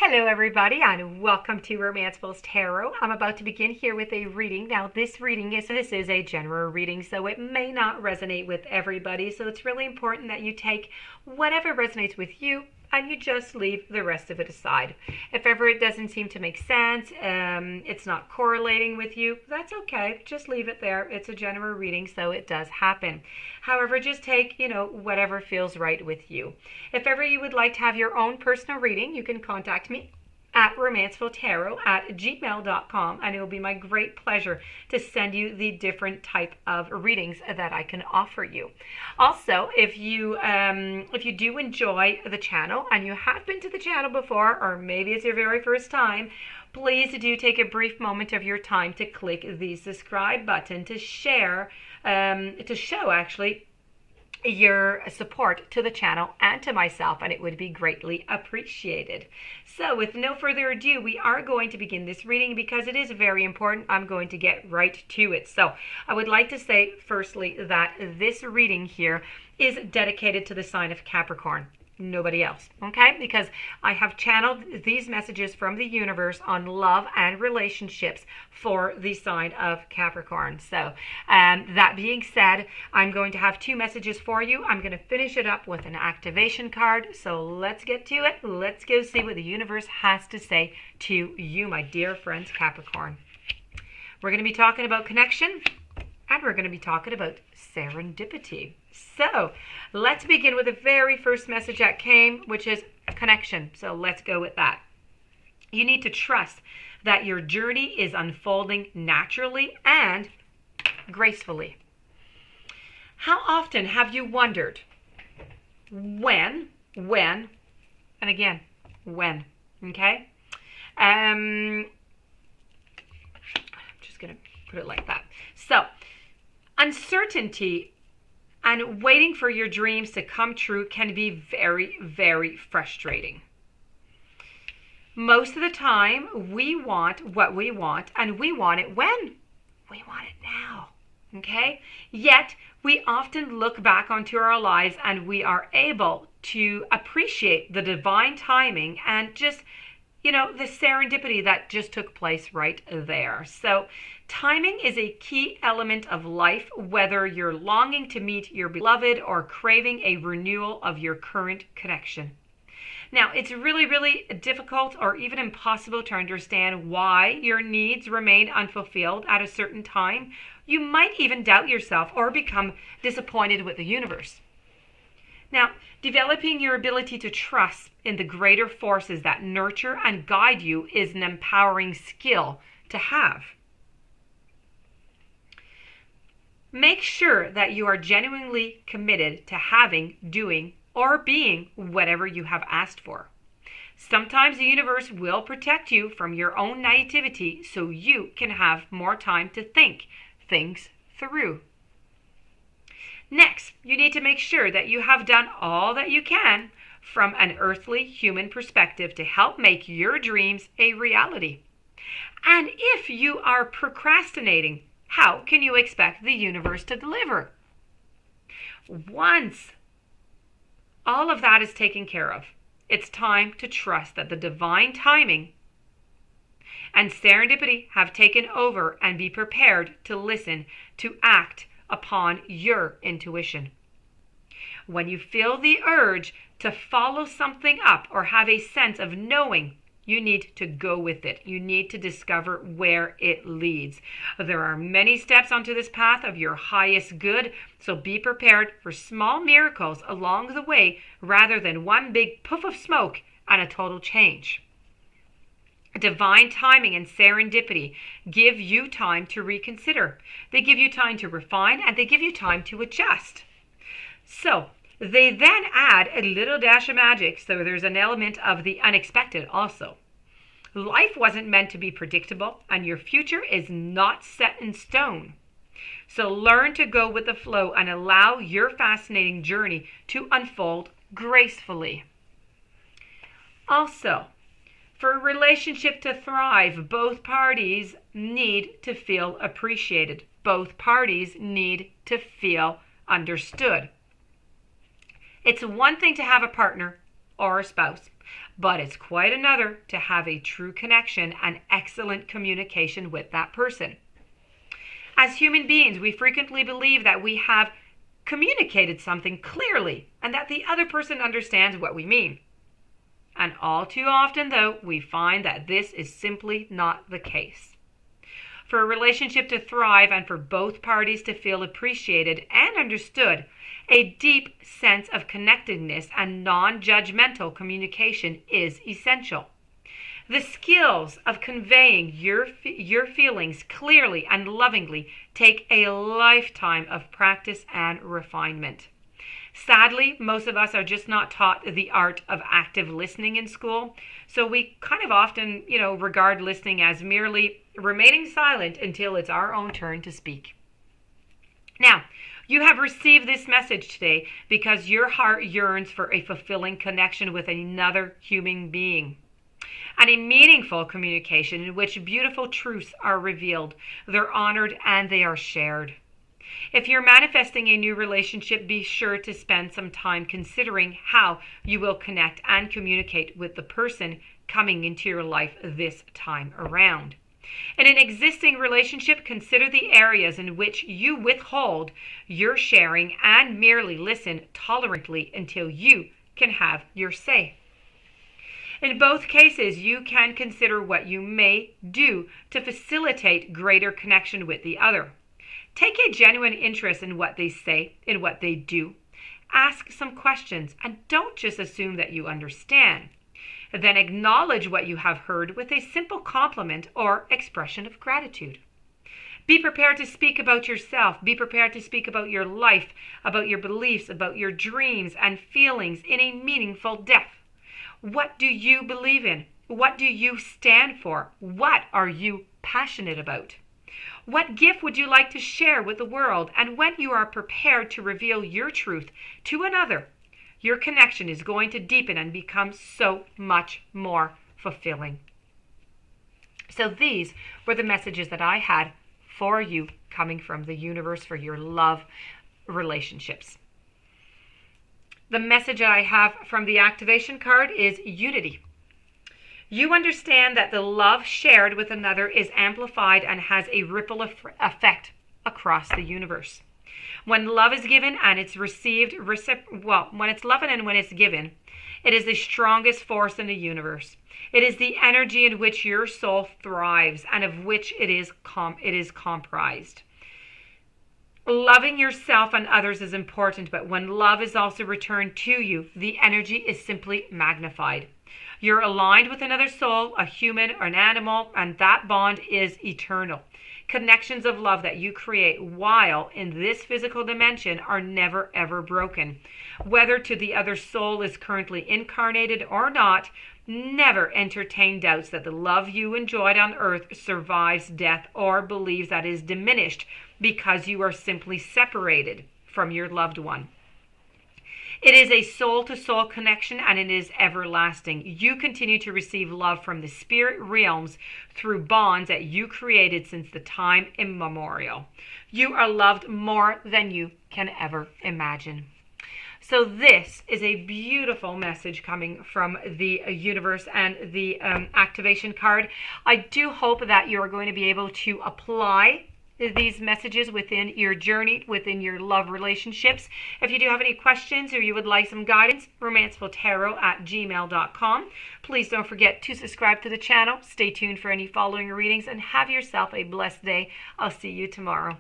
Hello everybody and welcome to Romancefull's Tarot. I'm about to begin here with a reading. Now this is a general reading, so it may not resonate with everybody. So it's really important that you take whatever resonates with you and you just leave the rest of it aside. If ever it doesn't seem to make sense, it's not correlating with you, that's okay. Just leave it there. It's a general reading, so it does happen. However, just take, whatever feels right with you. If ever you would like to have your own personal reading, you can contact me at romancefulltarot@gmail.com, and it will be my great pleasure to send you the different type of readings that I can offer you. Also, if you do enjoy the channel and you have been to the channel before, or maybe it's your very first time, please do take a brief moment of your time to click the subscribe button to show your support to the channel and to myself, and it would be greatly appreciated. So with no further ado, we are going to begin this reading because it is very important. I'm going to get right to it. So I would like to say firstly that this reading here is dedicated to the sign of Capricorn. Nobody else, okay? Because I have channeled these messages from the universe on love and relationships for the sign of Capricorn. So that being said, I'm going to have two messages for you. I'm going to finish it up with an activation card. So let's get to it. Let's go see what the universe has to say to you, my dear friends, Capricorn. We're going to be talking about connection, and we're going to be talking about serendipity. So let's begin with the very first message that came, which is connection. So let's go with that. You need to trust that your journey is unfolding naturally and gracefully. How often have you wondered when, and again, when, okay? I'm just going to put it like that. So uncertainty and waiting for your dreams to come true can be very, very frustrating. Most of the time, we want what we want, and we want it when? We want it now, okay? Yet, we often look back onto our lives and we are able to appreciate the divine timing and just, the serendipity that just took place right there. So timing is a key element of life, whether you're longing to meet your beloved or craving a renewal of your current connection. Now, it's really, really difficult or even impossible to understand why your needs remain unfulfilled at a certain time. You might even doubt yourself or become disappointed with the universe. Now, developing your ability to trust in the greater forces that nurture and guide you is an empowering skill to have. Make sure that you are genuinely committed to having, doing, or being whatever you have asked for. Sometimes the universe will protect you from your own naivety so you can have more time to think things through. Next, you need to make sure that you have done all that you can from an earthly human perspective to help make your dreams a reality. And if you are procrastinating, how can you expect the universe to deliver? Once all of that is taken care of, it's time to trust that the divine timing and serendipity have taken over, and be prepared to listen, to act upon your intuition. When you feel the urge to follow something up or have a sense of knowing, you need to go with it. You need to discover where it leads. There are many steps onto this path of your highest good, so be prepared for small miracles along the way rather than one big puff of smoke and a total change. Divine timing and serendipity give you time to reconsider. They give you time to refine, and they give you time to adjust. So they then add a little dash of magic, so there's an element of the unexpected also. Life wasn't meant to be predictable, and your future is not set in stone. So learn to go with the flow and allow your fascinating journey to unfold gracefully. Also, for a relationship to thrive, both parties need to feel appreciated. Both parties need to feel understood. It's one thing to have a partner or a spouse, but it's quite another to have a true connection and excellent communication with that person. As human beings, we frequently believe that we have communicated something clearly and that the other person understands what we mean. And all too often, though, we find that this is simply not the case. For a relationship to thrive and for both parties to feel appreciated and understood, a deep sense of connectedness and non-judgmental communication is essential. The skills of conveying your feelings clearly and lovingly take a lifetime of practice and refinement. Sadly, most of us are just not taught the art of active listening in school, so we kind of often, regard listening as merely remaining silent until it's our own turn to speak. Now, you have received this message today because your heart yearns for a fulfilling connection with another human being, and a meaningful communication in which beautiful truths are revealed, they're honored, and they are shared. If you're manifesting a new relationship, be sure to spend some time considering how you will connect and communicate with the person coming into your life this time around. In an existing relationship, consider the areas in which you withhold your sharing and merely listen tolerantly until you can have your say. In both cases, you can consider what you may do to facilitate greater connection with the other. Take a genuine interest in what they say, in what they do. Ask some questions and don't just assume that you understand. Then acknowledge what you have heard with a simple compliment or expression of gratitude. Be prepared to speak about yourself. Be prepared to speak about your life, about your beliefs, about your dreams and feelings in a meaningful depth. What do you believe in? What do you stand for? What are you passionate about? What gift would you like to share with the world? And when you are prepared to reveal your truth to another, your connection is going to deepen and become so much more fulfilling. So these were the messages that I had for you coming from the universe for your love relationships. The message that I have from the activation card is unity. You understand that the love shared with another is amplified and has a ripple effect across the universe. When love is given and it's received, when it's loved and when it's given, it is the strongest force in the universe. It is the energy in which your soul thrives and of which it is comprised. Loving yourself and others is important, but when love is also returned to you, the energy is simply magnified. You're aligned with another soul, a human or an animal, and that bond is eternal. Connections of love that you create while in this physical dimension are never ever broken. Whether to the other soul is currently incarnated or not, never entertain doubts that the love you enjoyed on earth survives death or believes that is diminished because you are simply separated from your loved one. It is a soul-to-soul connection and it is everlasting. You continue to receive love from the spirit realms through bonds that you created since the time immemorial. You are loved more than you can ever imagine. So this is a beautiful message coming from the universe and the activation card. I do hope that you are going to be able to apply these messages within your journey, within your love relationships. If you do have any questions or you would like some guidance, romancefulltarot@gmail.com. Please don't forget to subscribe to the channel. Stay tuned for any following readings and have yourself a blessed day. I'll see you tomorrow.